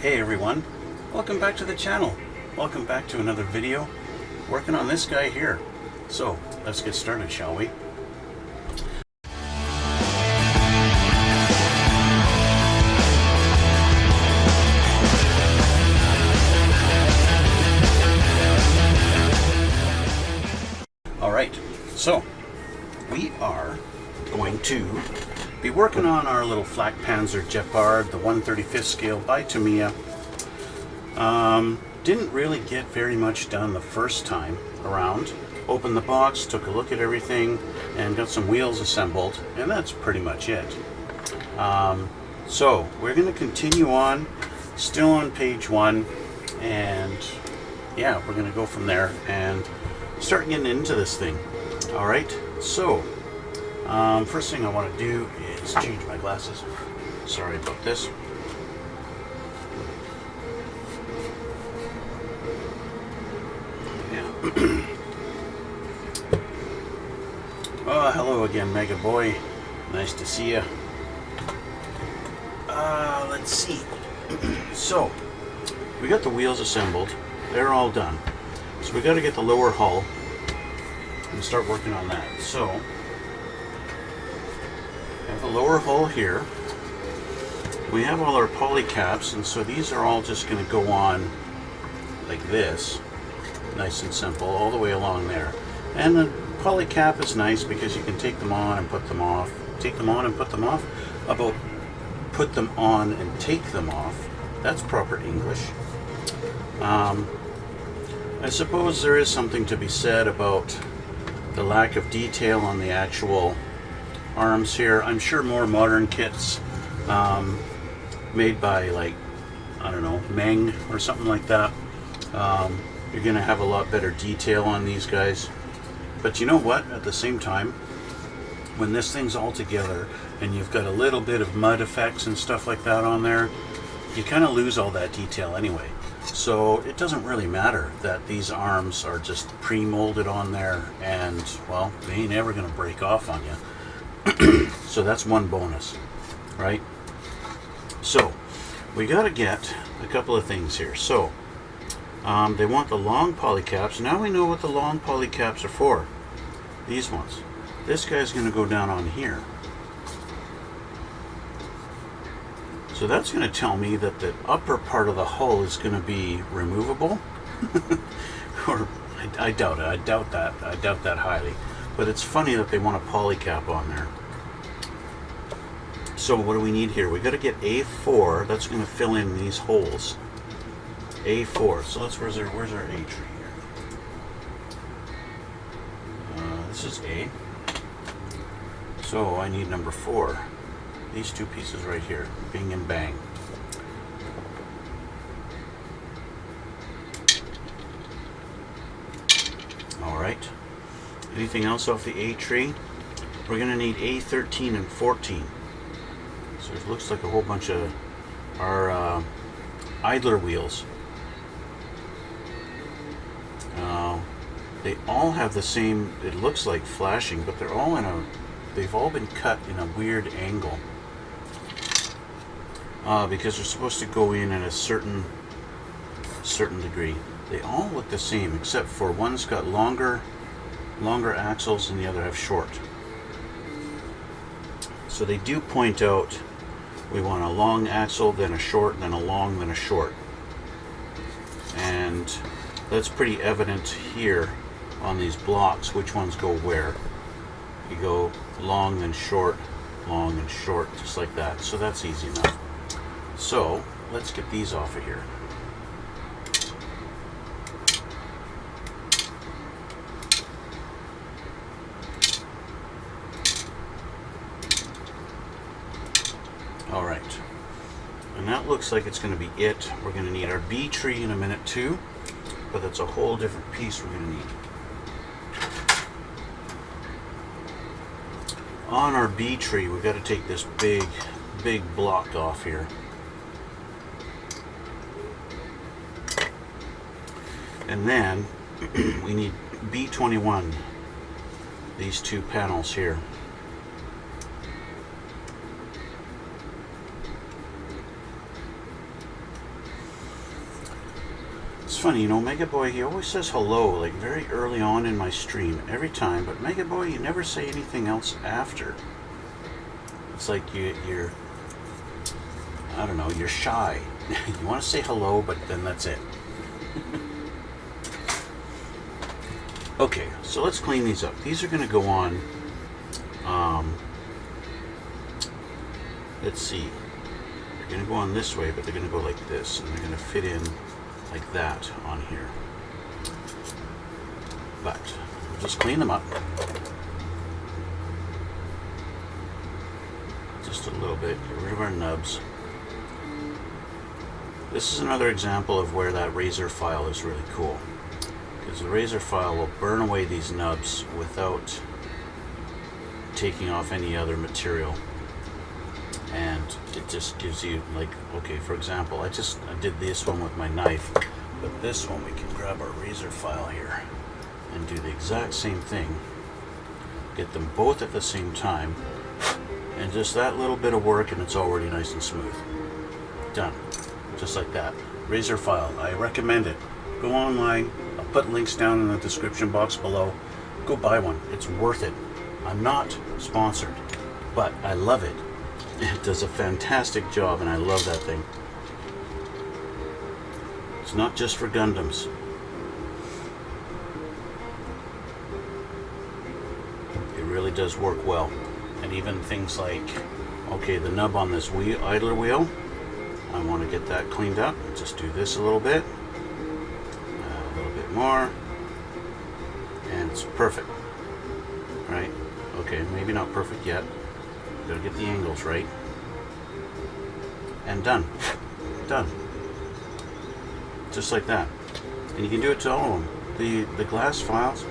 Hey everyone, welcome back to the channel. Welcome back to another video working on this guy here. So let's get started, shall we? Alright, so we are going to be working on our little Flakpanzer Gepard, the 1/35th scale by Tamiya. Didn't really get very much done the first time around. Opened the box, took a look at everything, and got some wheels assembled, and that's pretty much it. So we're going to continue on, still on page 1, and yeah, we're going to go from there and start getting into this thing. Alright, so first thing I want to do is change my glasses. Sorry about this. Yeah. Oh, hello again, Mega Boy. Nice to see you. Let's see. So, we got the wheels assembled. They're all done. So we got to get the lower hull and start working on that. So, I have the lower hull here. We have all our poly caps, and so these are all just going to go on like this, nice and simple, all the way along there. And the poly cap is nice because you can take them on and put them off, take them on and put them off. About put them on and take them off, that's proper English. I suppose there is something to be said about the lack of detail on the actual arms here. I'm sure more modern kits made by, like, I don't know, Meng or something like that, you're gonna have a lot better detail on these guys. But you know what, at the same time, when this thing's all together and you've got a little bit of mud effects and stuff like that on there, you kind of lose all that detail anyway. So it doesn't really matter that these arms are just pre-molded on there, and well, they ain't ever gonna break off on you. So that's one bonus, right? So we got to get a couple of things here. So they want the long poly caps. Now we know what the long poly caps are for. These ones. This guy's going to go down on here. So that's going to tell me that the upper part of the hull is going to be removable. Or I doubt it. I doubt that highly. But it's funny that they want a poly cap on there. So what do we need here? We got to get A4. That's going to fill in these holes. A4. So where's our A tree here? This is A. So I need number 4. These two pieces right here. Bing and bang. Alright. Anything else off the A tree? We're going to need A13 and 14. So it looks like a whole bunch of our idler wheels. They all have the same, it looks like flashing, but they're all they've all been cut in a weird angle. Because they're supposed to go in at a certain degree. They all look the same, except for one's got longer axles and the other have short. So they do point out we want a long axle, then a short, then a long, then a short. And that's pretty evident here on these blocks, which ones go where. You go long, then short, long, and short, just like that. So that's easy enough. So let's get these off of here. Alright, and that looks like it's going to be it. We're going to need our B tree in a minute too, but that's a whole different piece we're going to need. On our B tree, we've got to take this big block off here. And then we need B21, these two panels here. funny, you know, Mega Boy, he always says hello, like very early on in my stream, every time, but Mega Boy, you never say anything else after. It's like you're, I don't know, you're shy. You want to say hello, but then that's it. Okay, so let's clean these up. These are going to go on, let's see, they're going to go on this way, but they're going to go like this, and they're going to fit in like that on here. But we'll just clean them up. Just a little bit, get rid of our nubs. This is another example of where that razor file is really cool, because the razor file will burn away these nubs without taking off any other material, and it just gives you, like, okay, for example, I did this one with my knife, but this one we can grab our razor file here and do the exact same thing, get them both at the same time, and just that little bit of work and it's already nice and smooth. Done. Just like that. Razor file, I recommend it. Go online, I'll put links down in the description box below. Go buy one, it's worth it. I'm not sponsored, but I love it. It does a fantastic job and I love that thing. It's not just for Gundams. It really does work well. And even things like, okay, the nub on this wheel, idler wheel, I want to get that cleaned up. Just do this a little bit more, and it's perfect, right? Okay, maybe not perfect yet. Gotta get the angles right, and done. Just like that. And you can do it to all of them. The glass files,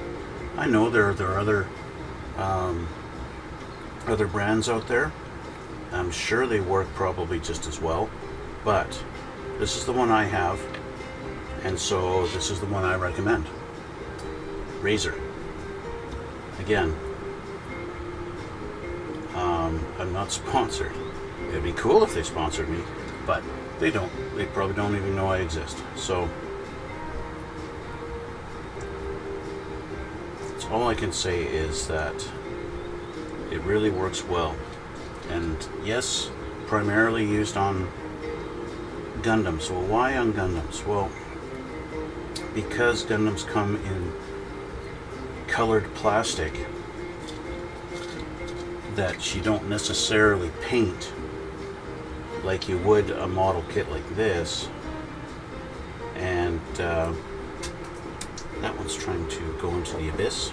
I know there are other brands out there. I'm sure they work probably just as well, but this is the one I have, and so this is the one I recommend. Razor. Again, I'm not sponsored. It'd be cool if they sponsored me, but they don't. They probably don't even know I exist. So all I can say is that it really works well. And yes, primarily used on Gundams. Well, why on Gundams? Well, because Gundams come in colored plastic that you don't necessarily paint like you would a model kit like this. And that one's trying to go into the abyss.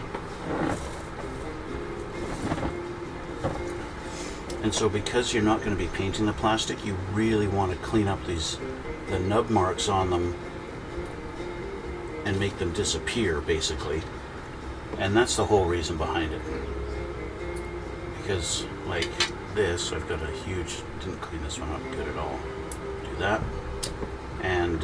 And so because you're not going to be painting the plastic, you really want to clean up the nub marks on them and make them disappear, basically. And that's the whole reason behind it. Because like this, I've got a huge, didn't clean this one up good at all. Do that. And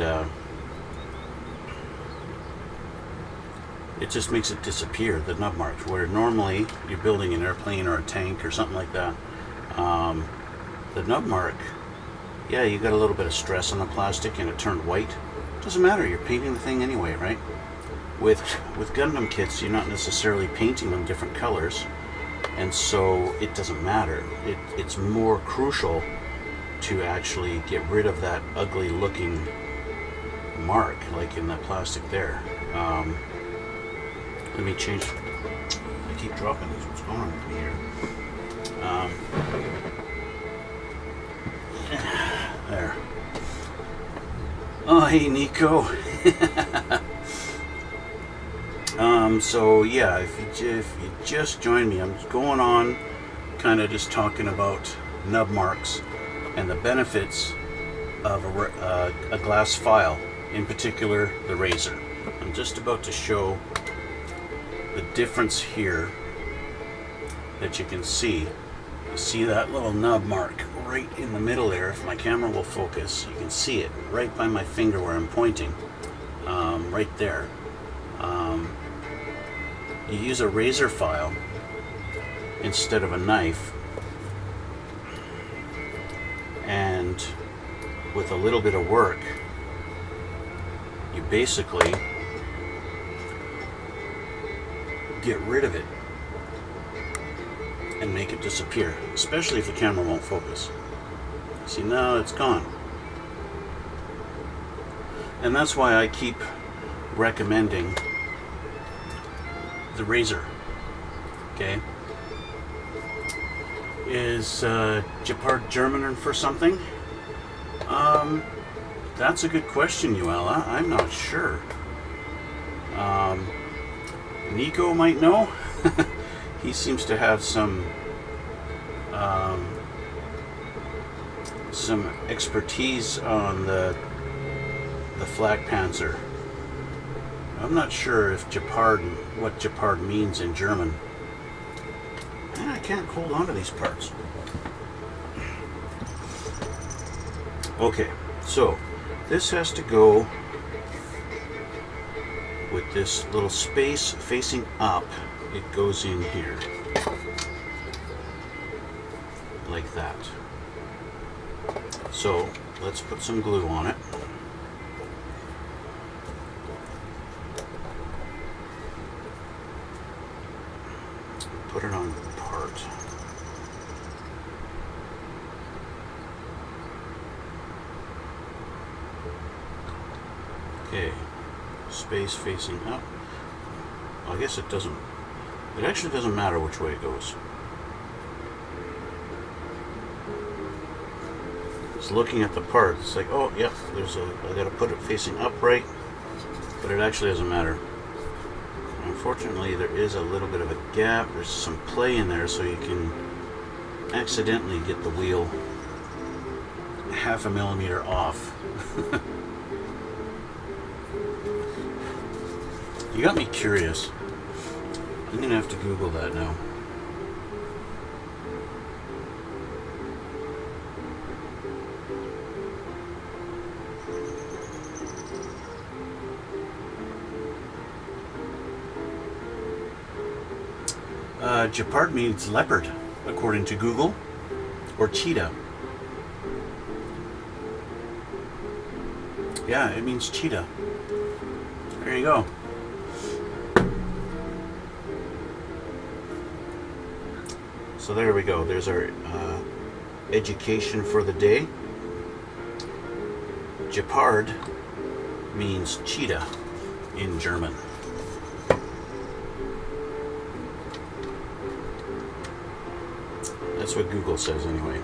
it just makes it disappear, the nub marks, where normally you're building an airplane or a tank or something like that. The nub mark, yeah, you got a little bit of stress on the plastic and it turned white. Doesn't matter, you're painting the thing anyway, right? With Gundam kits, you're not necessarily painting them different colors, and so it doesn't matter. It's more crucial to actually get rid of that ugly looking mark, like in that plastic there. Let me change. I keep dropping these. What's going on with me here? There. Oh, hey, Nico. So yeah, if you just joined me, I'm going on kind of just talking about nub marks and the benefits of a glass file, in particular the razor. I'm just about to show the difference here that you can see. You see that little nub mark right in the middle there. If my camera will focus, you can see it right by my finger where I'm pointing, right there. You use a razor file instead of a knife, and with a little bit of work you basically get rid of it and make it disappear, especially if the camera won't focus. See, now it's gone. And that's why I keep recommending the razor. Okay, is Gepard German for something? That's a good question, Yuella. I'm not sure. Nico might know. He seems to have some expertise on the Flakpanzer. I'm not sure if what Gepard means in German. I can't hold on to these parts. Okay, so this has to go with this little space facing up. It goes in here like that. So let's put some glue on it. Put it on the part. Okay, space facing up. I guess it doesn't, it actually doesn't matter which way it goes. Just looking at the part, it's like, oh, yep, I gotta put it facing upright, but it actually doesn't matter. Unfortunately, there is a little bit of a gap. There's some play in there, so you can accidentally get the wheel half a millimeter off. You got me curious. I'm gonna have to Google that now. Gepard means leopard, according to Google, or cheetah. Yeah, it means cheetah. There you go. So there we go. There's our education for the day. Gepard means cheetah in German. That's what Google says anyway.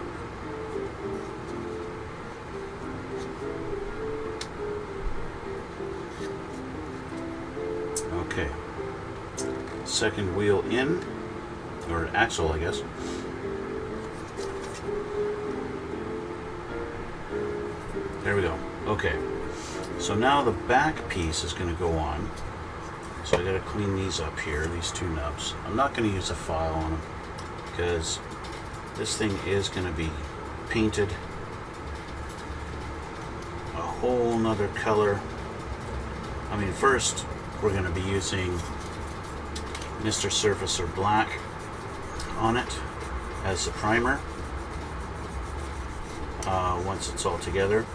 Okay. Second wheel in, or axle, I guess. There we go. Okay. So now the back piece is going to go on. So I got to clean these up here, these two nubs. I'm not going to use a file on them because this thing is going to be painted a whole nother color. I mean, first we're going to be using Mr. Surfacer Black on it as the primer once it's all together.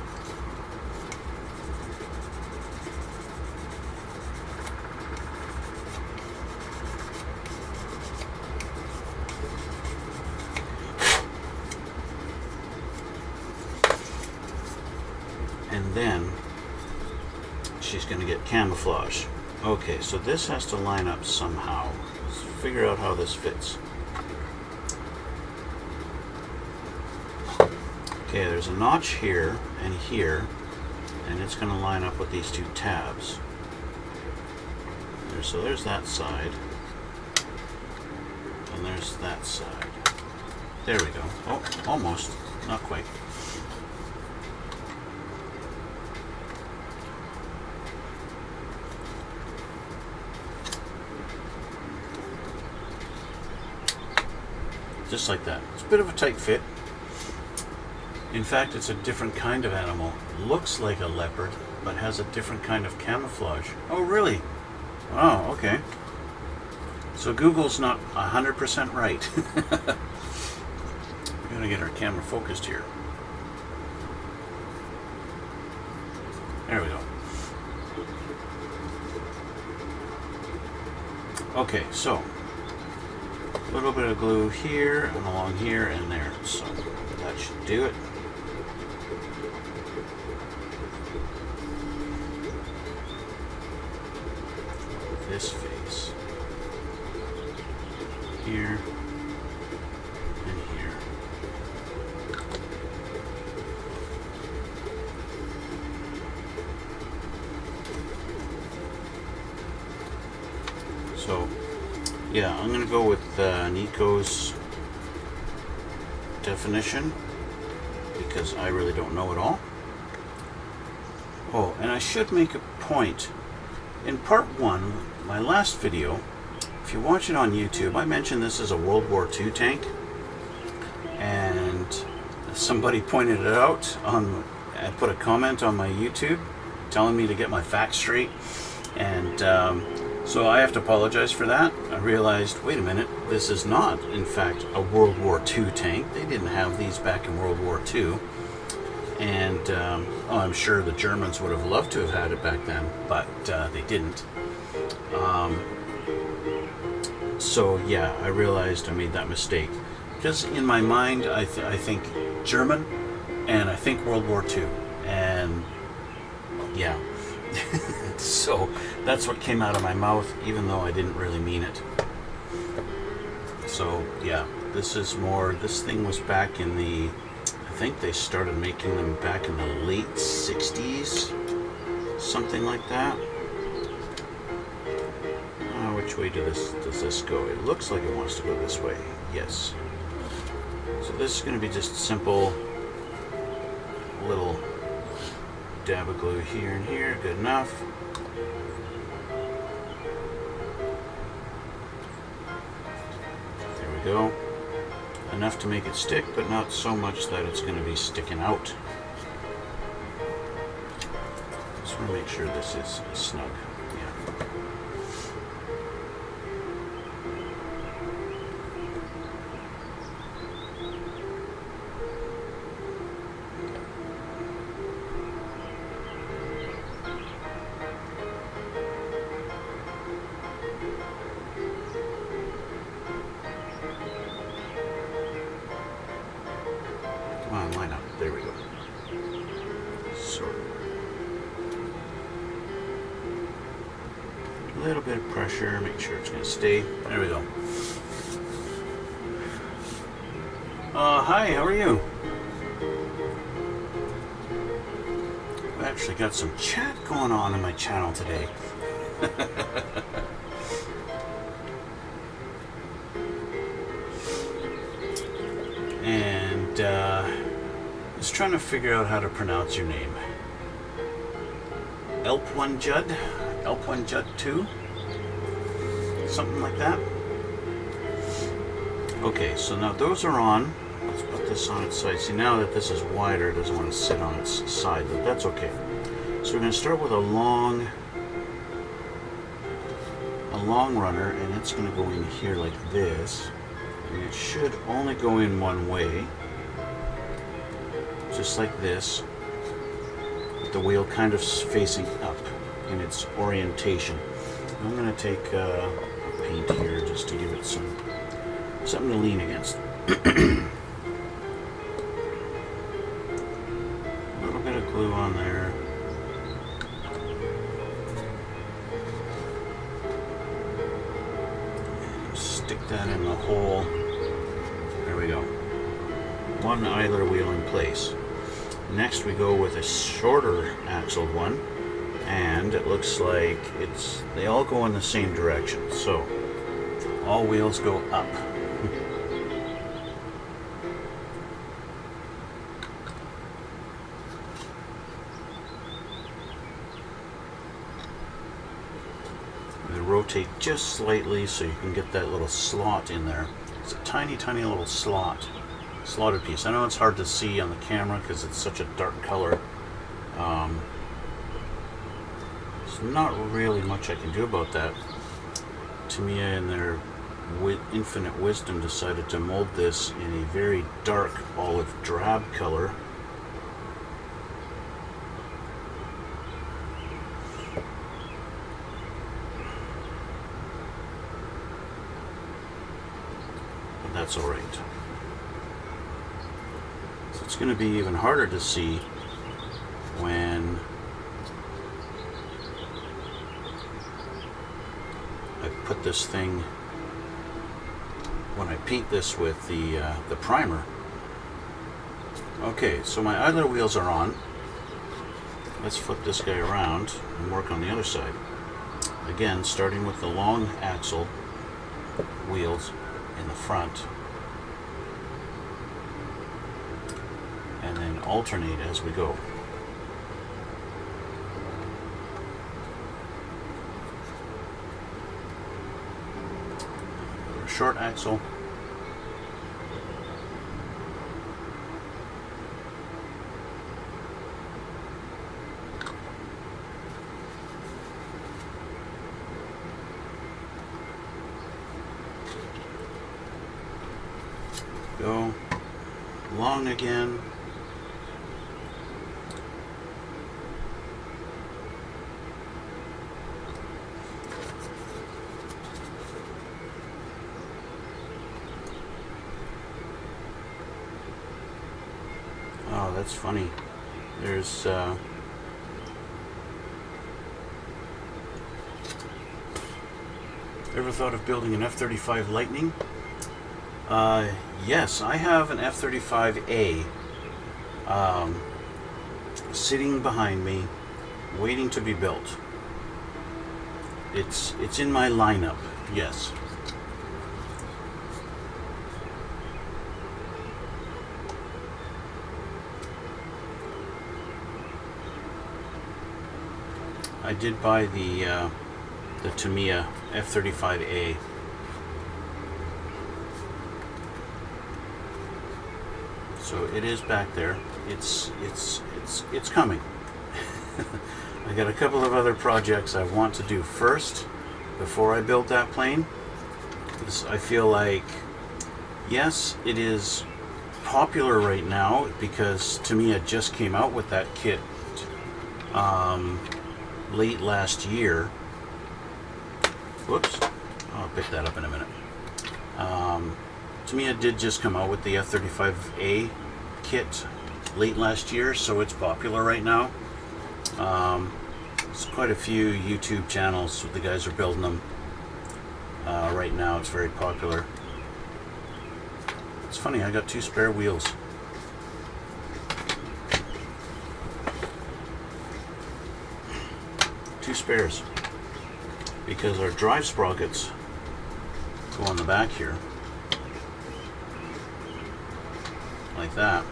And then she's going to get camouflage. Okay, so this has to line up somehow. Let's figure out how this fits. Okay, there's a notch here, and it's going to line up with these two tabs. So there's that side, and there's that side. There we go. Oh, almost. Not quite. Just like that. It's a bit of a tight fit. In fact, it's a different kind of animal. Looks like a leopard, but has a different kind of camouflage. Oh, really? Oh, okay. So Google's not 100% right. We're gonna get our camera focused here. There we go. Okay, so a little bit of glue here and along here and there, so that should do it. This face here and here. So yeah, I'm gonna go with Nico's definition because I really don't know it all. Oh, and I should make a point. In part 1, my last video, if you watch it on YouTube, I mentioned this is a World War II tank, and somebody pointed it out on, I put a comment on my YouTube telling me to get my facts straight, and so I have to apologize for that. I realized, wait a minute, this is not in fact a World War II tank. They didn't have these back in World War II, and I'm sure the Germans would have loved to have had it back then, but they didn't. So yeah, I realized I made that mistake. Because in my mind, I think German, and I think World War II, and yeah. So that's what came out of my mouth, even though I didn't really mean it. So yeah, this is more, this thing was back in the, I think they started making them back in the late 60s, something like that. Which way does this go? It looks like it wants to go this way. Yes. So this is going to be just simple little dab of glue here and here. Good enough. There we go. Enough to make it stick, but not so much that it's going to be sticking out. Just want to make sure this is snug. Yeah. Come on, line up. There we go. Sort of. A little bit of pressure, make sure it's going to stay. There we go. Hi, how are you? I've actually got some chat going on my channel today. And just trying to figure out how to pronounce your name. Elp1 Judd? Elp1 Judd 2? Something like that. Okay, so now those are on. Let's put this on its side. See, now that this is wider, it doesn't want to sit on its side, but that's okay. So we're going to start with a long runner, and it's going to go in here like this. And it should only go in one way, just like this, with the wheel kind of facing up in its orientation. I'm going to take paint here just to give it something to lean against. A little bit of glue on there. And stick that in the hole. There we go. One idler wheel in place. Next we go with a shorter axled one, and it looks like they all go in the same direction. So all wheels go up. They rotate just slightly so you can get that little slot in there. It's a tiny, tiny little slotted piece. I know it's hard to see on the camera because it's such a dark color. There's not really much I can do about that. Tamiya, in their infinite wisdom, decided to mold this in a very dark olive drab color. that's all right. So it's going to be even harder to see when I put this thing, when I paint this with the primer. Okay, so my idler wheels are on. Let's flip this guy around and work on the other side. Again, starting with the long axle wheels in the front, and then alternate as we go. Short axle. Go long again. Oh, that's funny. There's ever thought of building an F-35 Lightning? Yes, I have an F-35A sitting behind me, waiting to be built. It's in my lineup, yes. I did buy the Tamiya F-35A. So it is back there. It's coming. I got a couple of other projects I want to do first before I build that plane. I feel like, yes, it is popular right now because Tamiya just came out with that kit late last year. Whoops. I'll pick that up in a minute. Tamiya did just come out with the F-35A kit late last year, so it's popular right now. There's quite a few YouTube channels, the guys are building them right now. It's very popular. It's funny, I got 2 spare wheels. Two spares, because our drive sprockets go on the back here, like that.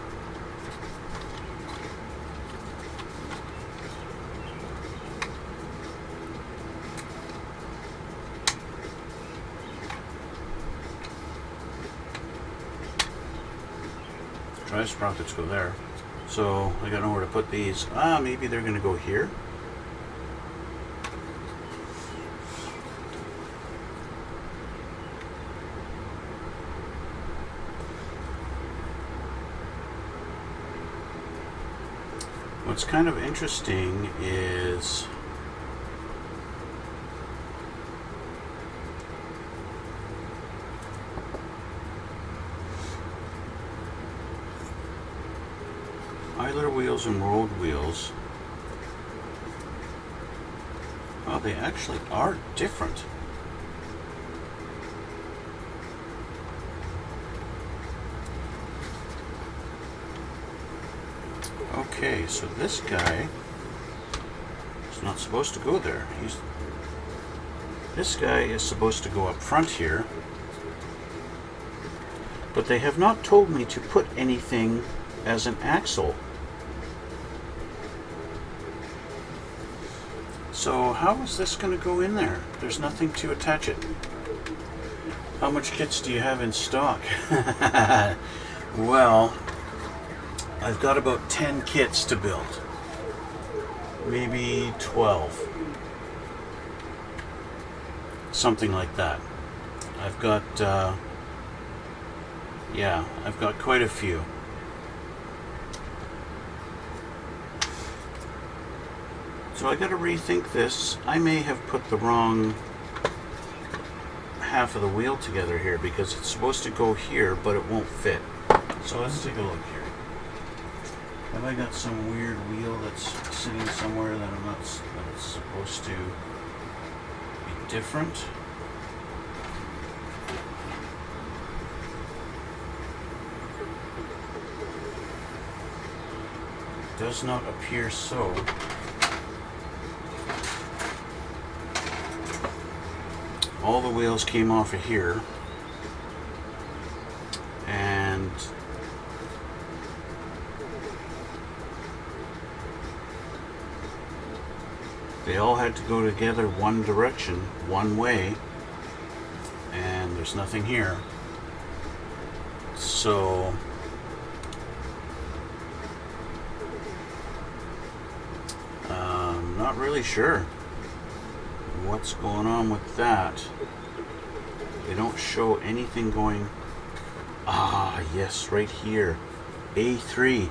Drive sprockets go there, so I got nowhere to put these. Maybe they're going to go here. What's kind of interesting is idler wheels and road wheels. Oh, they actually are different. Okay, so this guy is not supposed to go there. This guy is supposed to go up front here, but they have not told me to put anything as an axle. So how is this going to go in there? There's nothing to attach it. How much kits do you have in stock? Well, I've got about 10 kits to build. Maybe 12. Something like that. I've got, yeah, I've got quite a few. So I got to rethink this. I may have put the wrong half of the wheel together here because it's supposed to go here, but it won't fit. So let's take a look here. Have I got some weird wheel that's sitting somewhere that I'm not, that it's supposed to be different? Does not appear so. All the wheels came off of here, and they all had to go together one direction, one way, and there's nothing here. So I'm not really sure what's going on with that. They don't show anything going. Ah, yes, right here. A3.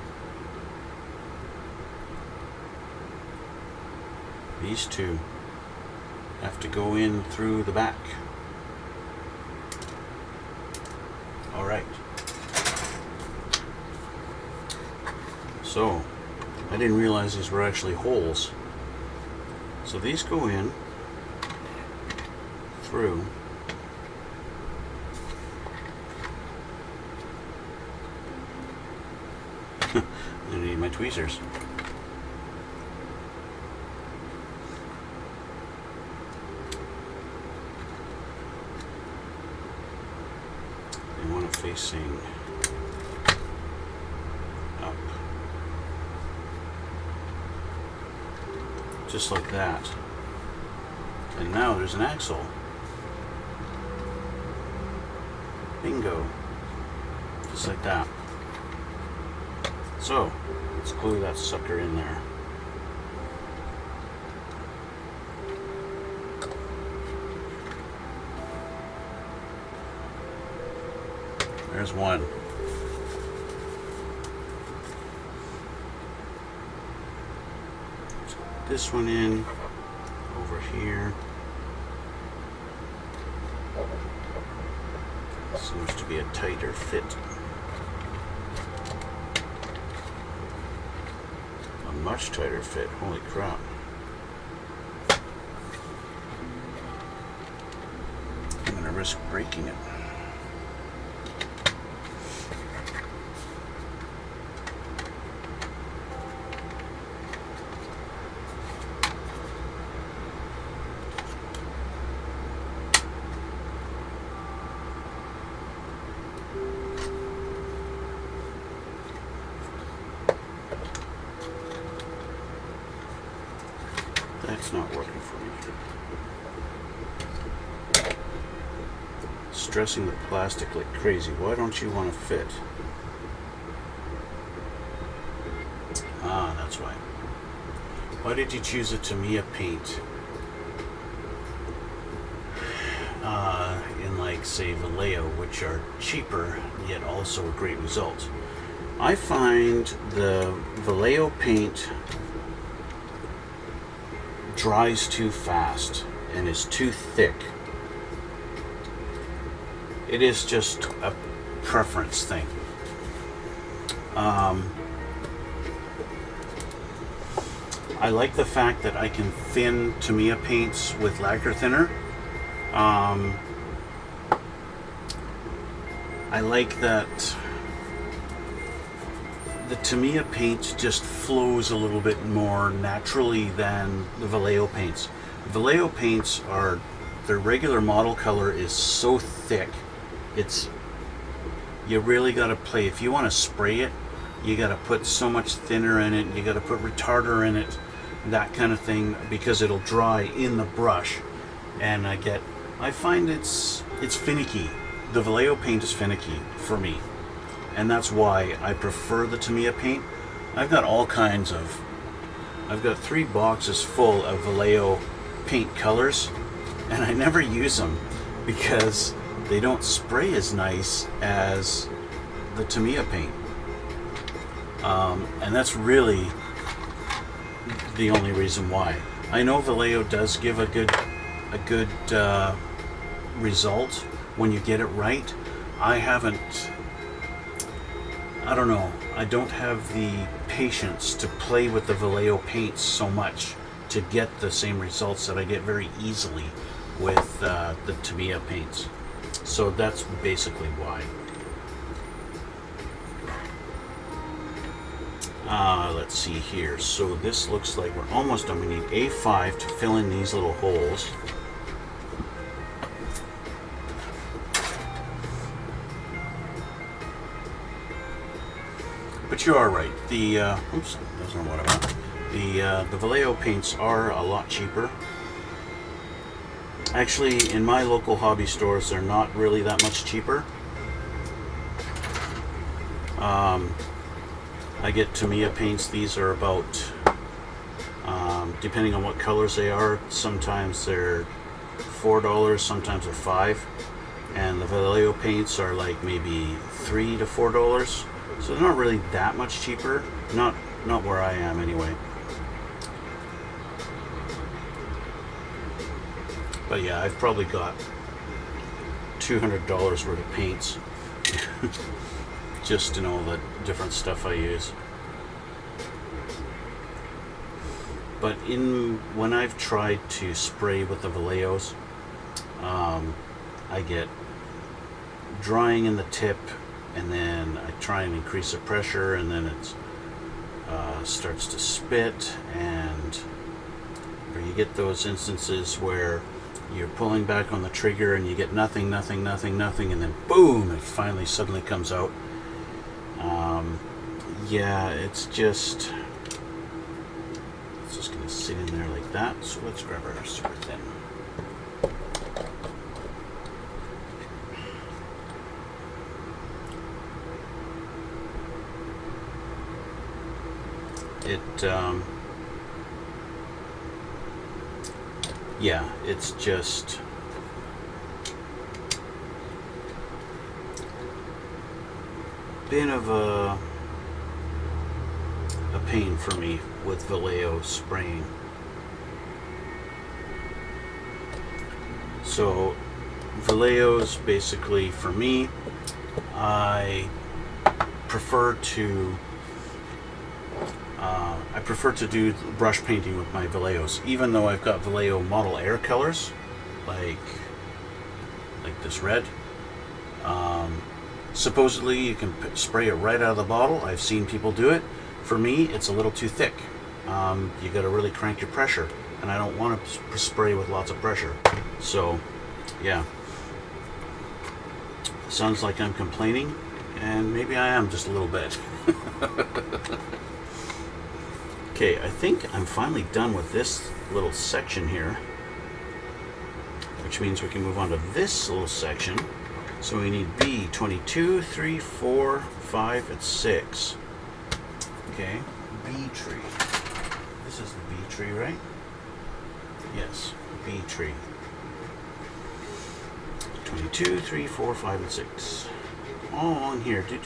These two have to go in through the back. All right. So, I didn't realize these were actually holes. So these go in through. I need my tweezers. They want it facing up. Just like that. And now there's an axle. Bingo. Just like that. So, let's glue that sucker in there. There's one. Let's put this one in over here. Seems to be a tighter fit. A much tighter fit. Holy crap. I'm going to risk breaking it. That's not working for me. Stressing the plastic like crazy. Why don't you want to fit? Ah, that's why. Why did you choose a Tamiya paint? In like, say, Vallejo, which are cheaper, yet also a great result. I find the Vallejo paint dries too fast and is too thick. It is just a preference thing. I like the fact that I can thin Tamiya paints with lacquer thinner. I like that the Tamiya paint just flows a little bit more naturally than the Vallejo paints. Vallejo paints are, their regular model color is so thick, you really got to play. If you want to spray it, you got to put so much thinner in it, you got to put retarder in it, that kind of thing, because it'll dry in the brush. And I find it's finicky. The Vallejo paint is finicky for me. And that's why I prefer the Tamiya paint. I've got 3 boxes full of Vallejo paint colors, and I never use them because they don't spray as nice as the Tamiya paint. And that's really the only reason why. I know Vallejo does give a good result when you get it right. I don't know, I don't have the patience to play with the Vallejo paints so much to get the same results that I get very easily with the Tamiya paints. So that's basically why. Let's see here. So this looks like we're almost done. We need A5 to fill in these little holes. But you are right. The oops, that's not what I want. The Vallejo paints are a lot cheaper. Actually, in my local hobby stores, they're not really that much cheaper. I get Tamiya paints. These are about, depending on what colors they are, sometimes they're $4, sometimes they're $5, and the Vallejo paints are like maybe $3 to $4. So they're not really that much cheaper. Not where I am anyway. But yeah, I've probably got $200 worth of paints just in all the different stuff I use. But when I've tried to spray with the Vallejos, I get drying in the tip, and then I try and increase the pressure, and then it starts to spit, and or you get those instances where you're pulling back on the trigger and you get nothing, and then boom, it finally suddenly comes out. Yeah, it's just gonna sit in there like that. So let's grab our super thin. Yeah, it's just been of a pain for me with Vallejo spraying. So Vallejos, basically, for me, I prefer to do brush painting with my Vallejos, even though I've got Vallejo Model Air colors, like this red. Supposedly you can spray it right out of the bottle. I've seen people do it. For me, it's a little too thick. You got to really crank your pressure, and I don't want to spray with lots of pressure. So, yeah. Sounds like I'm complaining, and maybe I am just a little bit. Okay, I think I'm finally done with this little section here, which means we can move on to this little section. So we need B, 22, 3, 4, 5, and 6. Okay, B tree. This is the B tree, right? Yes, B tree. 22, 3, 4, 5, and 6. All on here. Do.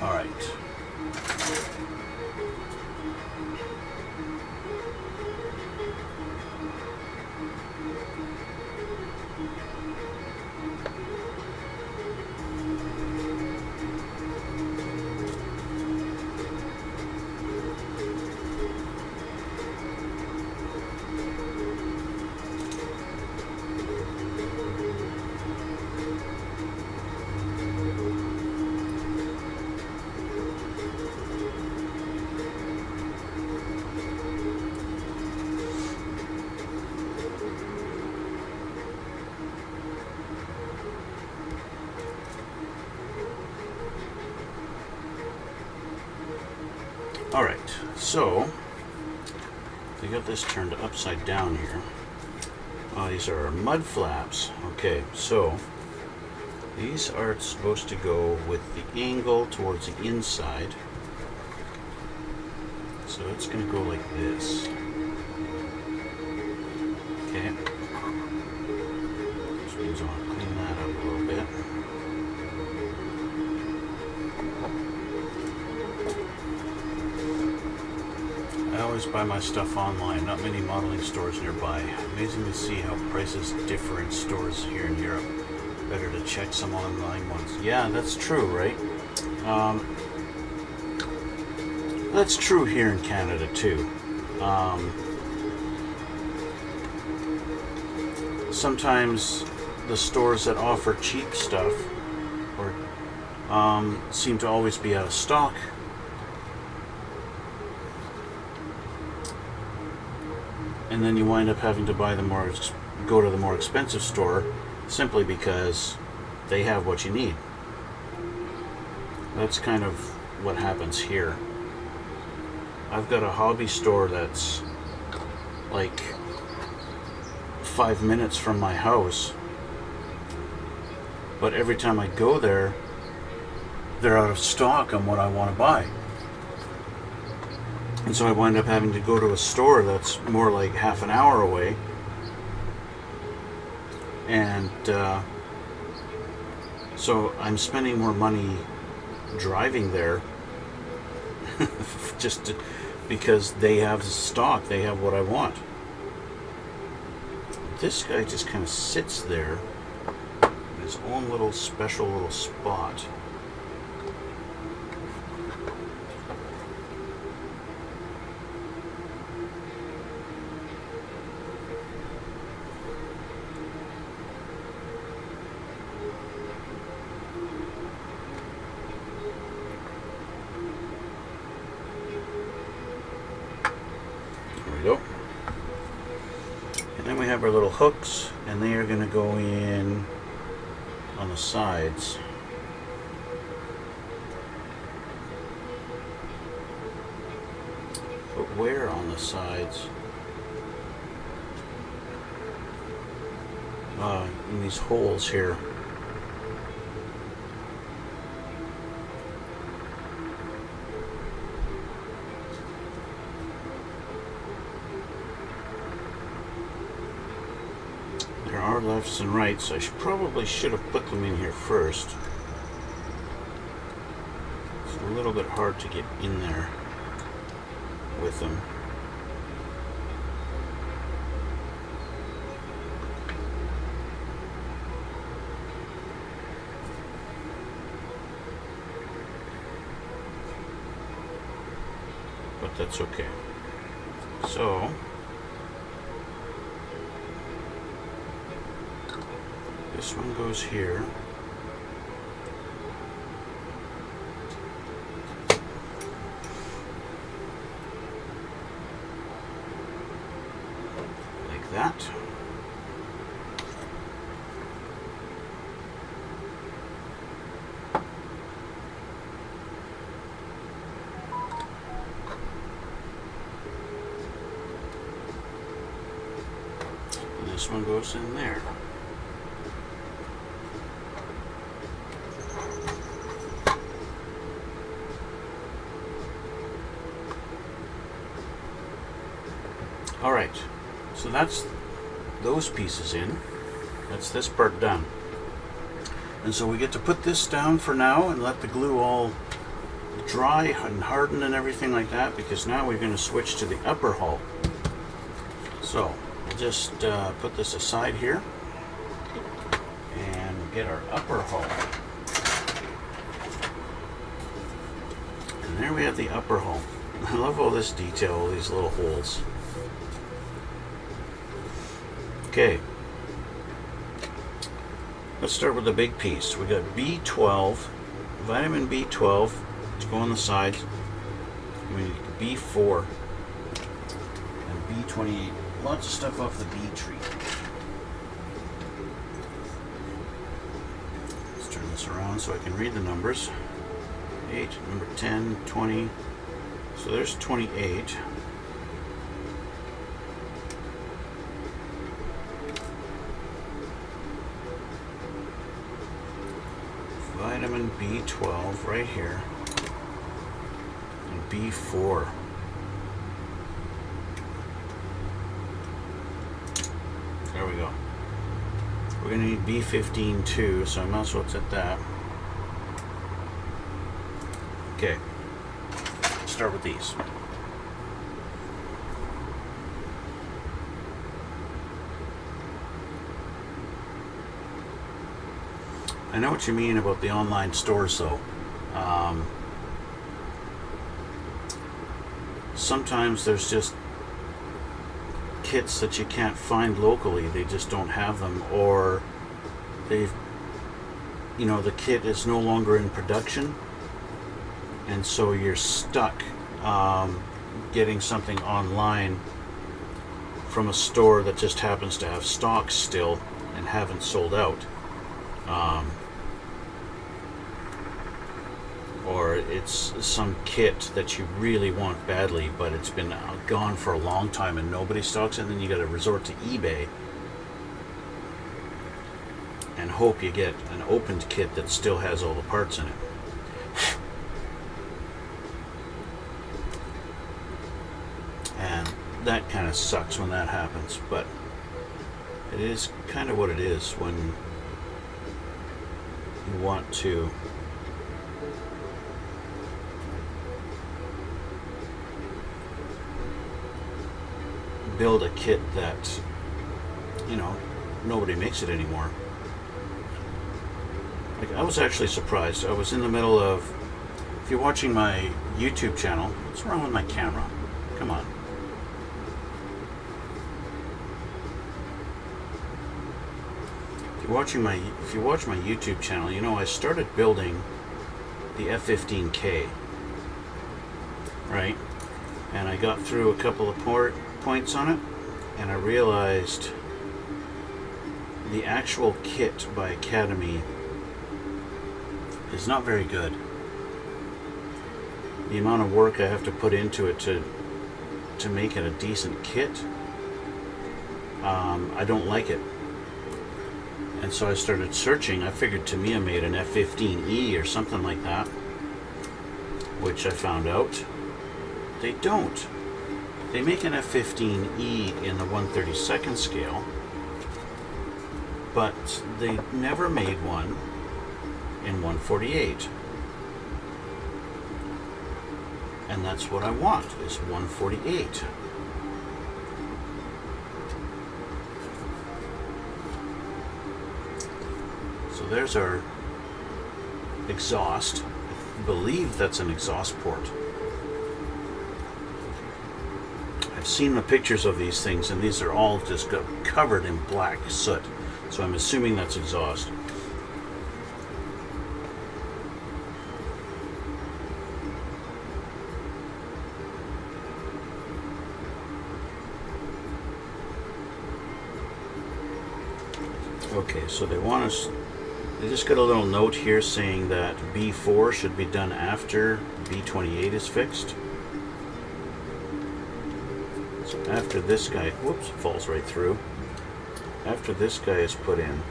All right. Alright, so we got this turned upside down here. These are mud flaps. Okay, so these are supposed to go with the angle towards the inside. So it's going to go like this. Okay. I always buy my stuff online, not many modeling stores nearby. Amazing to see how prices differ in stores here in Europe. Better to check some online ones. Yeah, that's true, right? That's true here in Canada too. Sometimes the stores that offer cheap stuff or seem to always be out of stock. And then you wind up having to buy go to the more expensive store simply because they have what you need. That's kind of what happens here. I've got a hobby store that's like 5 minutes from my house, but every time I go there, they're out of stock on what I want to buy. And so I wind up having to go to a store that's more like half an hour away. And so I'm spending more money driving there because they have stock, they have what I want. This guy just kind of sits there in his own little special little spot. And then we have our little hooks, and they are going to go in on the sides. But where on the sides? In these holes here. There are lefts and rights. I probably should have put them in here first. It's a little bit hard to get in there with them. But that's okay. So this one goes here. Like that. And this one goes in there. Alright, so that's those pieces in. That's this part done. And so we get to put this down for now and let the glue all dry and harden and everything like that, because now we're going to switch to the upper hull. So we'll just put this aside here and get our upper hull. And there we have the upper hull. I love all this detail, all these little holes. Okay, let's start with the big piece. We got B12, vitamin B12 to go on the sides. We need B4 and B28. Lots of stuff off the B tree. Let's turn this around so I can read the numbers. 8, number 10, 20. So there's 28. Vitamin B12 right here, and B4. There we go. We're going to need B15 too, so I might as well set that. Okay, let's start with these. I know what you mean about the online stores, though. Sometimes there's just kits that you can't find locally. They just don't have them, or they've, the kit is no longer in production, and so you're stuck getting something online from a store that just happens to have stock still and haven't sold out. Or it's some kit that you really want badly, but it's been gone for a long time and nobody stocks it, and then you got to resort to eBay and hope you get an opened kit that still has all the parts in it. And that kind of sucks when that happens, but it is kind of what it is when you want to build a kit that, nobody makes it anymore. Like, I was actually surprised. I was in the middle of, if you're watching my YouTube channel, what's wrong with my camera? Come on. If you watch my YouTube channel, I started building the F-15K, right? And I got through a couple of points on it, and I realized the actual kit by Academy is not very good. The amount of work I have to put into it to make it a decent kit, I don't like it. And so I started searching. I figured Tamiya made an F-15E or something like that, which I found out they don't. They make an F-15E in the 1/32nd scale, but they never made one in 1/48. And that's what I want, is 1/48. So there's our exhaust. I believe that's an exhaust port. I've seen the pictures of these things, and these are all just covered in black soot. So I'm assuming that's exhaust. Okay, so they just got a little note here saying that B4 should be done after B28 is fixed. So after this guy, whoops, falls right through. After this guy is put in,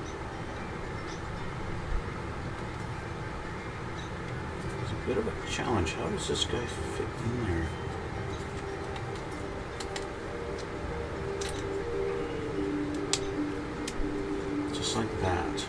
it's a bit of a challenge. How does this guy fit in there? Just like that.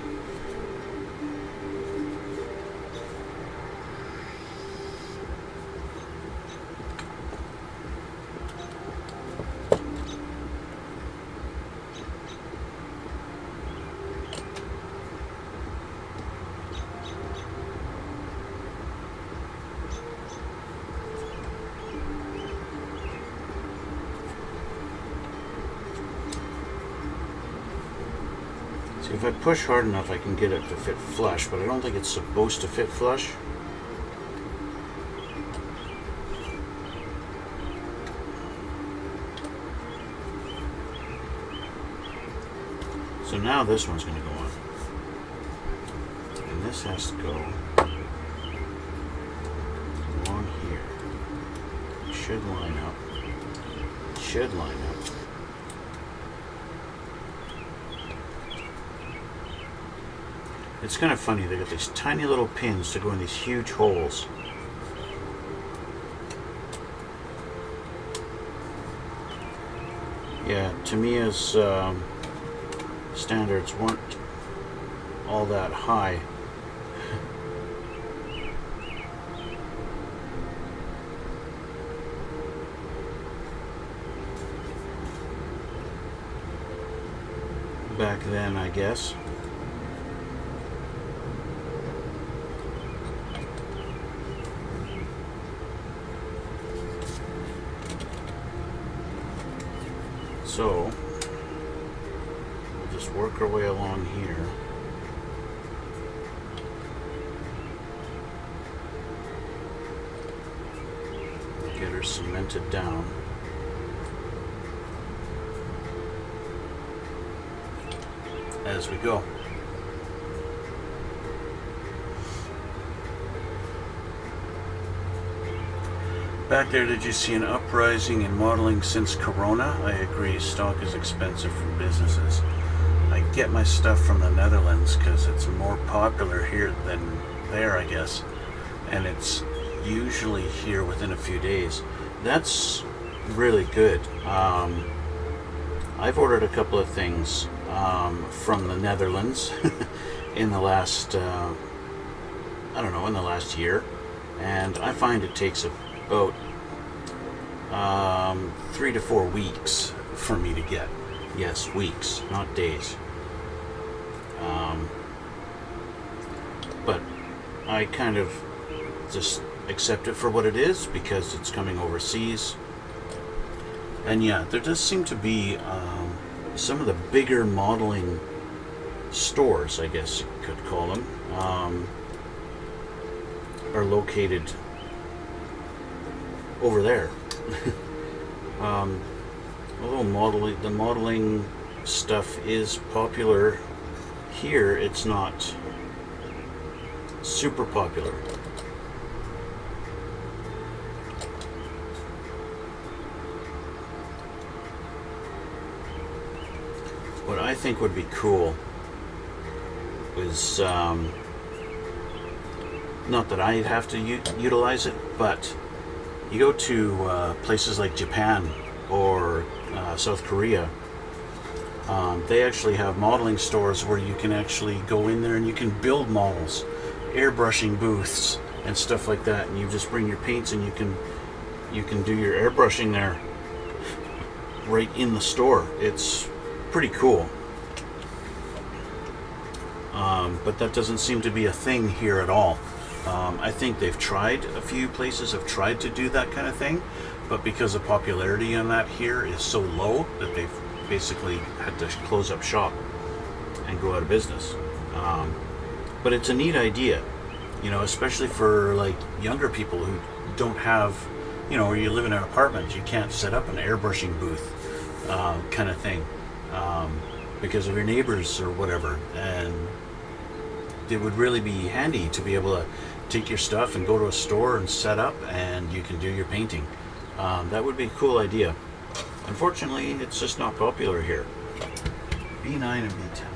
See, if I push hard enough, I can get it to fit flush, but I don't think it's supposed to fit flush. So now this one's going to go on. And this has to go along here. It should line up. It should line up. It's kind of funny, they got these tiny little pins to go in these huge holes. Yeah, Tamiya's standards weren't all that high. Back then, I guess. So we'll just work our way along here. Get her cemented down. As we go. Back there, did you see an uprising in modeling since Corona? I agree, stock is expensive for businesses. I get my stuff from the Netherlands because it's more popular here than there, I guess. And it's usually here within a few days. That's really good. I've ordered a couple of things from the Netherlands in the last, I don't know, in the last year. And I find it takes about 3 to 4 weeks for me to get. Yes, weeks, not days. But I kind of just accept it for what it is because it's coming overseas. And yeah, there does seem to be some of the bigger modeling stores, I guess you could call them, are located over there. Although the modeling stuff is popular here, it's not super popular. What I think would be cool is, not that I'd have to utilize it, but you go to places like Japan or South Korea, they actually have modeling stores where you can actually go in there and you can build models, airbrushing booths and stuff like that, and you just bring your paints and you can do your airbrushing there right in the store. It's pretty cool. But that doesn't seem to be a thing here at all. I think a few places have tried to do that kind of thing, but because the popularity on that here is so low that they've basically had to close up shop and go out of business. But it's a neat idea, you know, especially for like younger people who don't have, you know, or you live in an apartment, you can't set up an airbrushing booth kind of thing because of your neighbors or whatever. And it would really be handy to be able to take your stuff and go to a store and set up and you can do your painting. That would be a cool idea. Unfortunately, it's just not popular here. B9 and B10.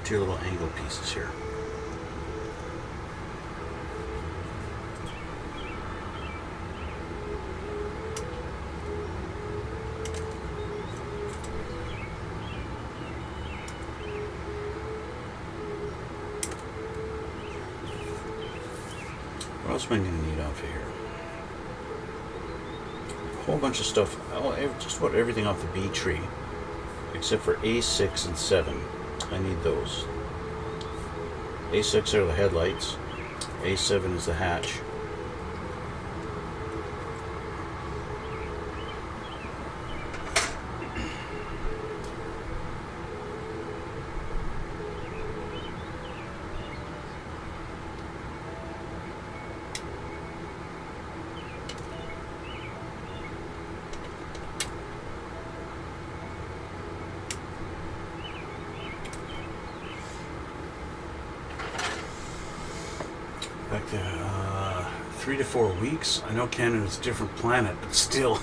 Two little angle pieces here. What else am I going to need off of here? A whole bunch of stuff. Just about everything off the B tree, except for A6 and 7. I need those. A6 are the headlights. A7 is the hatch. Back there, 3 to 4 weeks. I know Canada's a different planet, but still.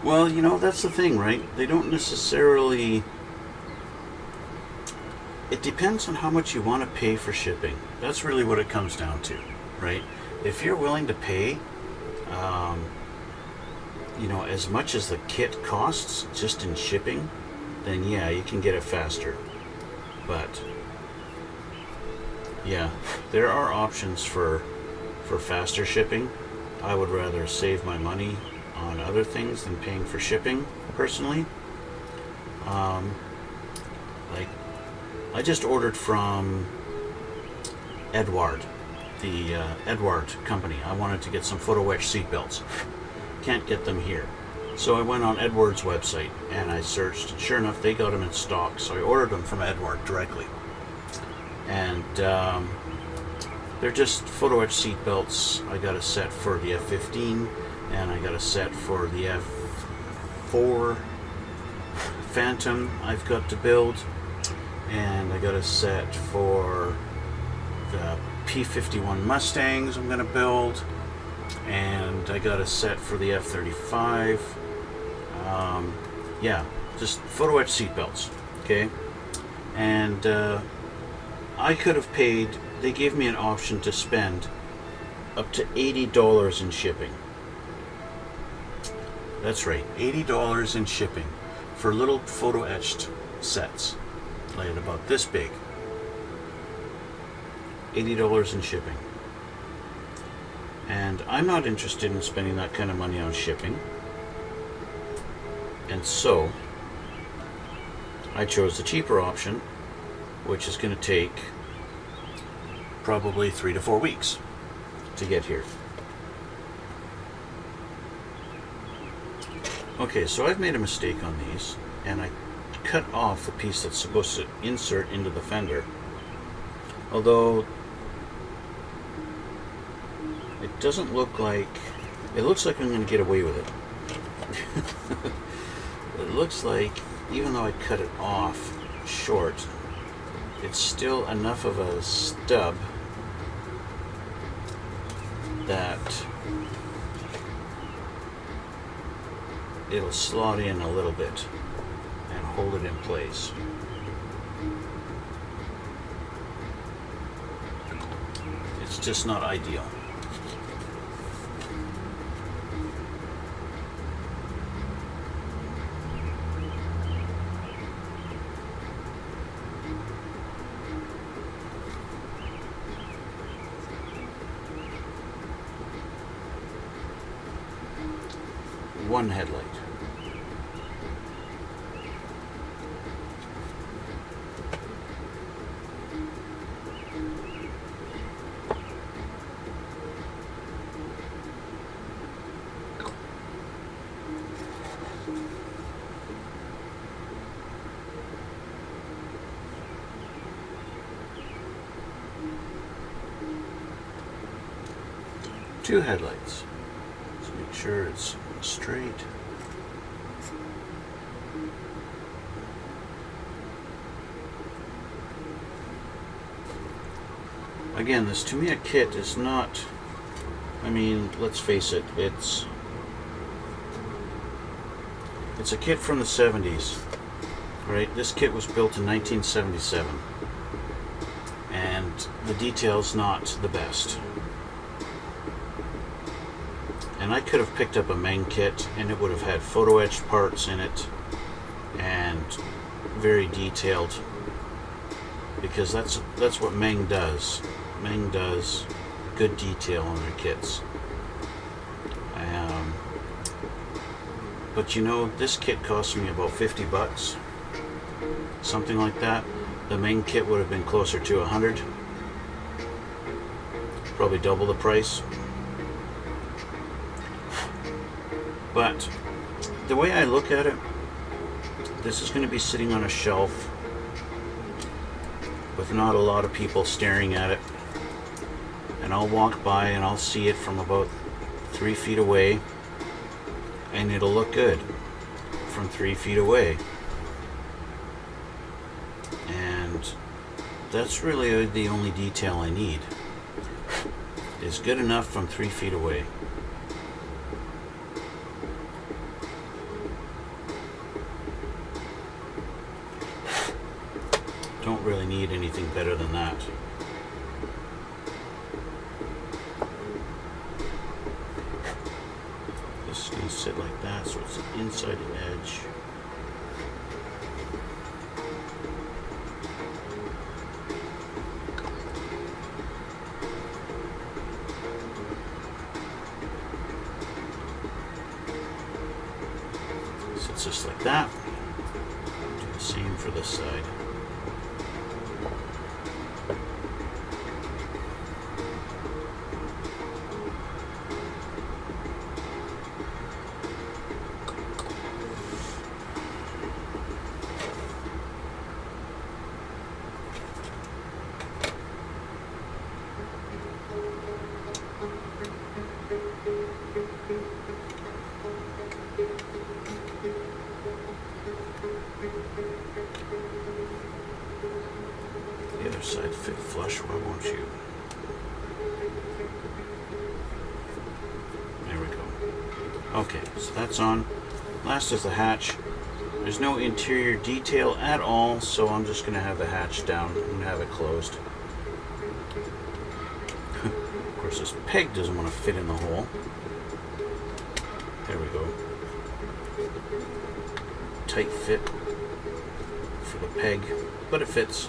Well, you know, that's the thing, right? They don't necessarily... It depends on how much you want to pay for shipping. That's really what it comes down to, right? If you're willing to pay, you know, as much as the kit costs just in shipping, then yeah, you can get it faster. But... yeah, there are options for faster shipping. I would rather save my money on other things than paying for shipping, personally. Like, I just ordered from Edward, the Edward company. I wanted to get some photo etch seatbelts. can't get them here. So I went on Edward's website and I searched. Sure enough, they got them in stock. So I ordered them from Edward directly. And they're just photo etch seat belts. I got a set for the F-15 and I got a set for the F-4 Phantom I've got to build. And I got a set for the P-51 Mustangs I'm going to build. And I got a set for the F-35. Yeah, just photo etch seat belts. Okay. And I could have paid, they gave me an option to spend up to $80 in shipping. That's right, $80 in shipping for little photo etched sets, like about this big. $80 in shipping. And I'm not interested in spending that kind of money on shipping. And so I chose the cheaper option, which is going to take probably 3 to 4 weeks to get here. Okay, so I've made a mistake on these, and I cut off the piece that's supposed to insert into the fender. Although it doesn't look like, it looks like I'm going to get away with it. It looks like, even though I cut it off short, it's still enough of a stub that it'll slot in a little bit and hold it in place. It's just not ideal. One headlight. Two headlights. Let's make sure it's straight. Again, this Tamiya kit is not, I mean, let's face it, it's a kit from the 70s, right? This kit was built in 1977, and the detail's not the best. And I could have picked up a Meng kit and it would have had photo etched parts in it and very detailed, because that's what Meng does. Meng does good detail on their kits. But you know, this kit cost me about 50 bucks, something like that. The Meng kit would have been closer to 100, probably double the price. But the way I look at it, this is going to be sitting on a shelf with not a lot of people staring at it. And I'll walk by and I'll see it from about 3 feet away, and it'll look good from 3 feet away. And that's really the only detail I need. It's good enough from 3 feet away. Don't really need anything better than that. This is going to sit like that, so it's inside the edge. Sits just like that. Do the same for this side. Fit flush, why won't you? There we go. Okay, so that's on. Last is the hatch. There's no interior detail at all, so I'm just going to have the hatch down and have it closed. Of course, this peg doesn't want to fit in the hole. There we go. Tight fit for the peg, but it fits,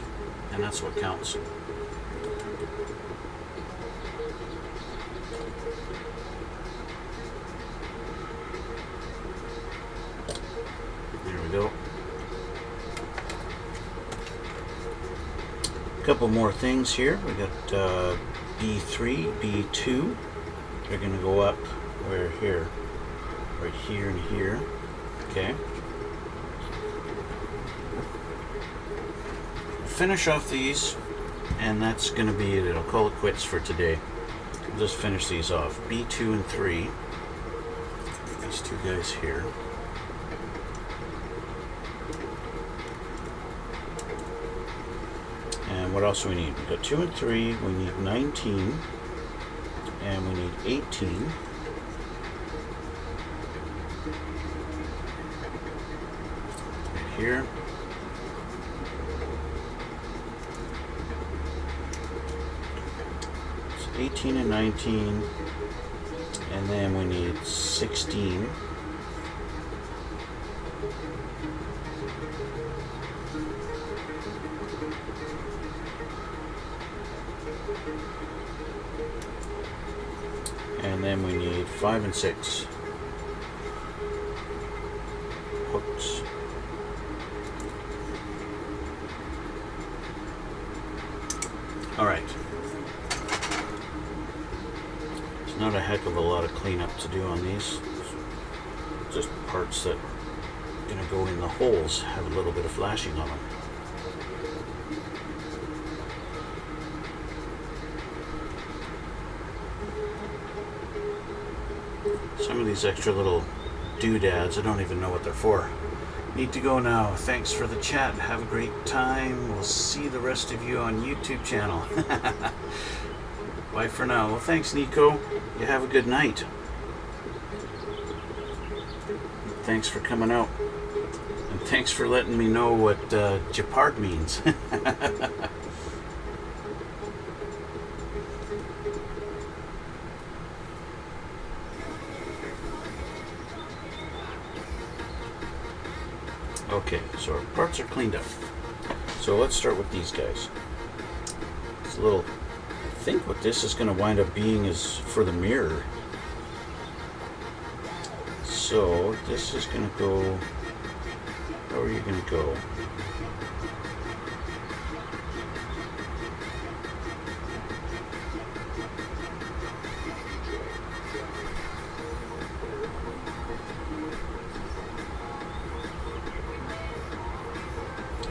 and that's what counts. There we go. A couple more things here. We got B3, B2. They're going to go up where here? Right here and here. Okay. Finish off these, and that's going to be it. I'll call it quits for today. I'll just finish these off. B2 and 3. These two guys here. And what else do we need? We've got 2 and 3. We need 19. And we need 18. Right here. So 18 and 19. And then we need 16. And then we need 5 and 6 hooks. All right. It's not a heck of a lot of cleanup to do on these. Just parts that are going to go in the holes, have a little bit of flashing on them. Some of these extra little doodads, I don't even know what they're for. Need to go now. Thanks for the chat. Have a great time. We'll see the rest of you on YouTube channel. Bye for now. Well, thanks, Nico. You have a good night. Thanks for coming out. And thanks for letting me know what Gepard means. Okay, so our parts are cleaned up. So let's start with these guys. It's a little, I think what this is going to wind up being is for the mirror. So this is going to go, how are you going to go?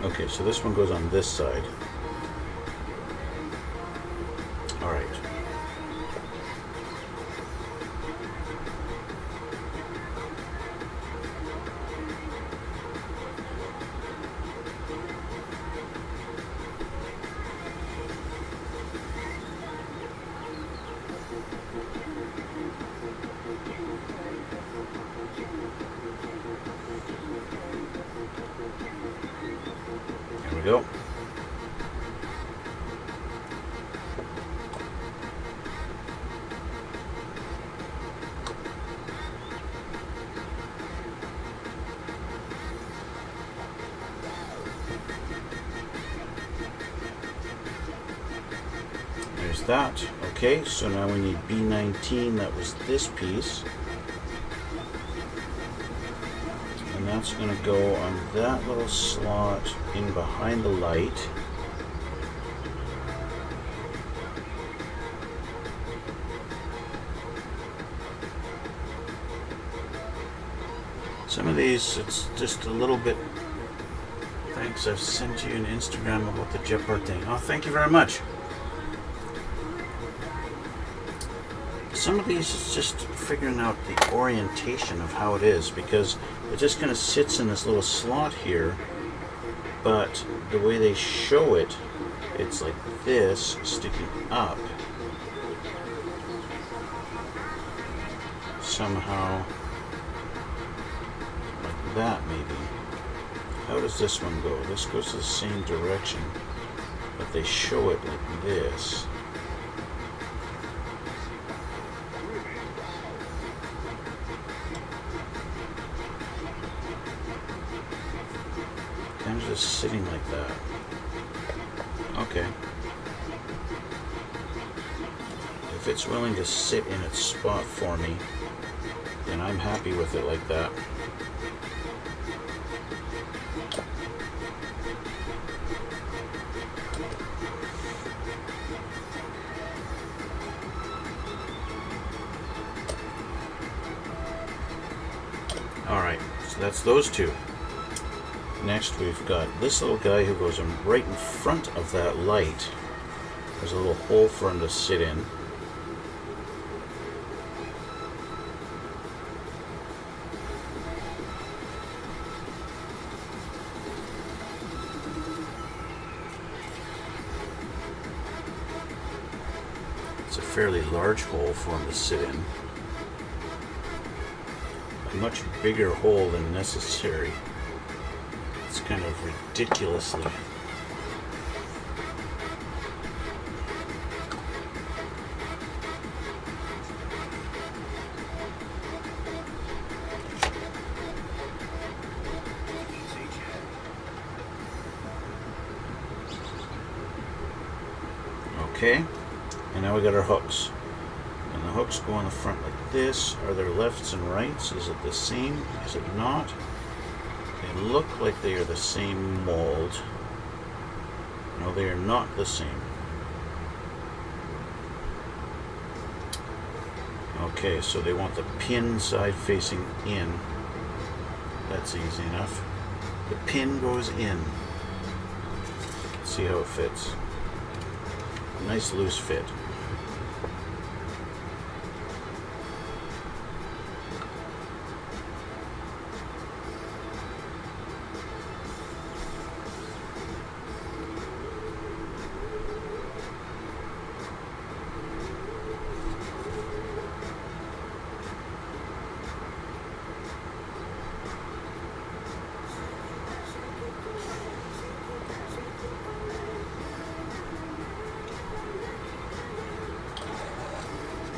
Okay, so this one goes on this side. All right. There we go. There's that. Okay, so now we need B19. That was this piece. And that's going to go on that little slot in behind the light. Some of these, it's just a little bit. Thanks, I've sent you an Instagram about the Gepard thing. Oh, thank you very much. Some of these is just figuring out the orientation of how it is, because it just kind of sits in this little slot here, but the way they show it, it's like this, sticking up. Somehow, like that maybe. How does this one go? This goes the same direction, but they show it like this. Kind of just sitting like that. Okay. If it's willing to sit in its spot for me, then I'm happy with it like that. Alright, so that's those two. Next we've got this little guy who goes right in front of that light. There's a little hole for him to sit in. It's a fairly large hole for him to sit in. A much bigger hole than necessary. It's kind of ridiculously. Okay, and now we got our hooks. And the hooks go on the front like this. Are there lefts and rights? Is it the same? Is it not? They look like they are the same mold. No, they are not the same. Okay, so they want the pin side facing in. That's easy enough. The pin goes in. Let's see how it fits. A nice loose fit.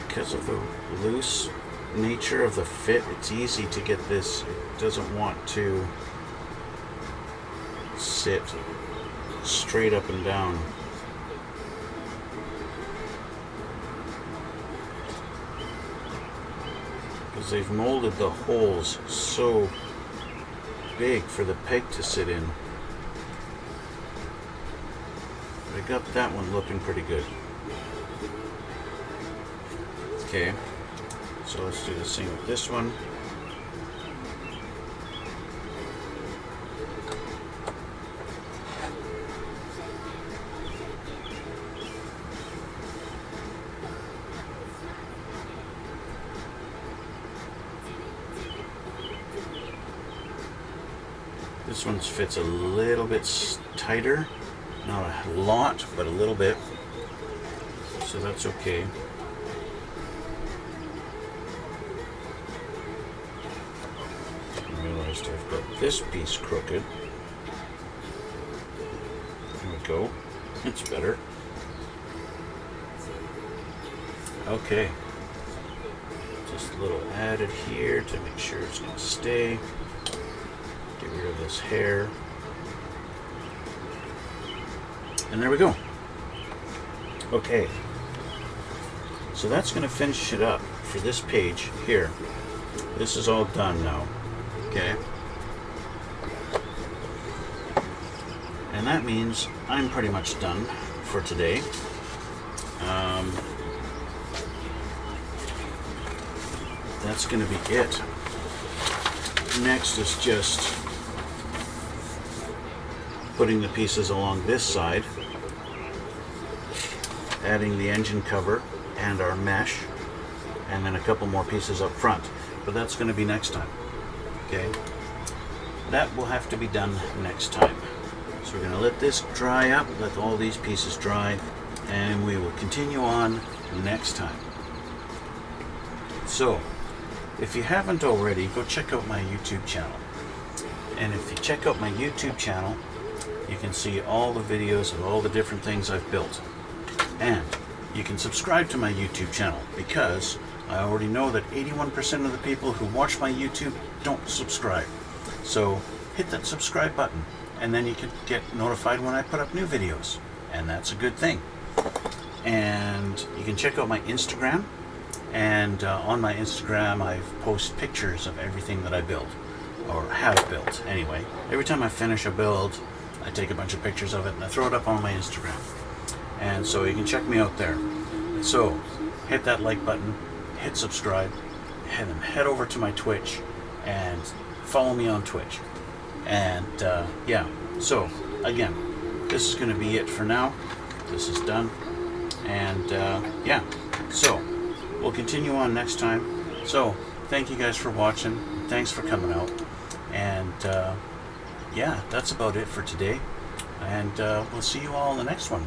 Because of the loose nature of the fit, it's easy to get this. It doesn't want to sit straight up and down. Because they've molded the holes so big for the peg to sit in. But I got that one looking pretty good. Okay, so let's do the same with this one. This one fits a little bit tighter, not a lot, but a little bit, so that's okay. I've got this piece crooked. There we go. It's better. Okay. Just a little added here to make sure it's going to stay. Get rid of this hair. And there we go. Okay. So that's going to finish it up for this page here. This is all done now. Okay. And that means I'm pretty much done for today. That's going to be it. Next is just putting the pieces along this side, adding the engine cover and our mesh, and then a couple more pieces up front. But that's going to be next time. Okay, that will have to be done next time. So we're going to let this dry up, let all these pieces dry, and we will continue on next time. So, if you haven't already, go check out my YouTube channel. And if you check out my YouTube channel, you can see all the videos of all the different things I've built. And you can subscribe to my YouTube channel, because I already know that 81% of the people who watch my YouTube don't subscribe. So hit that subscribe button, and then you can get notified when I put up new videos. And that's a good thing. And you can check out my Instagram. And on my Instagram, I post pictures of everything that I build, or have built anyway. Every time I finish a build, I take a bunch of pictures of it and I throw it up on my Instagram. And so you can check me out there. So hit that like button, hit subscribe, and then head over to my Twitch and follow me on Twitch. And yeah, so again, this is going to be it for now. This is done. And yeah, so we'll continue on next time. So thank you guys for watching. Thanks for coming out. And yeah, that's about it for today. And we'll see you all in the next one.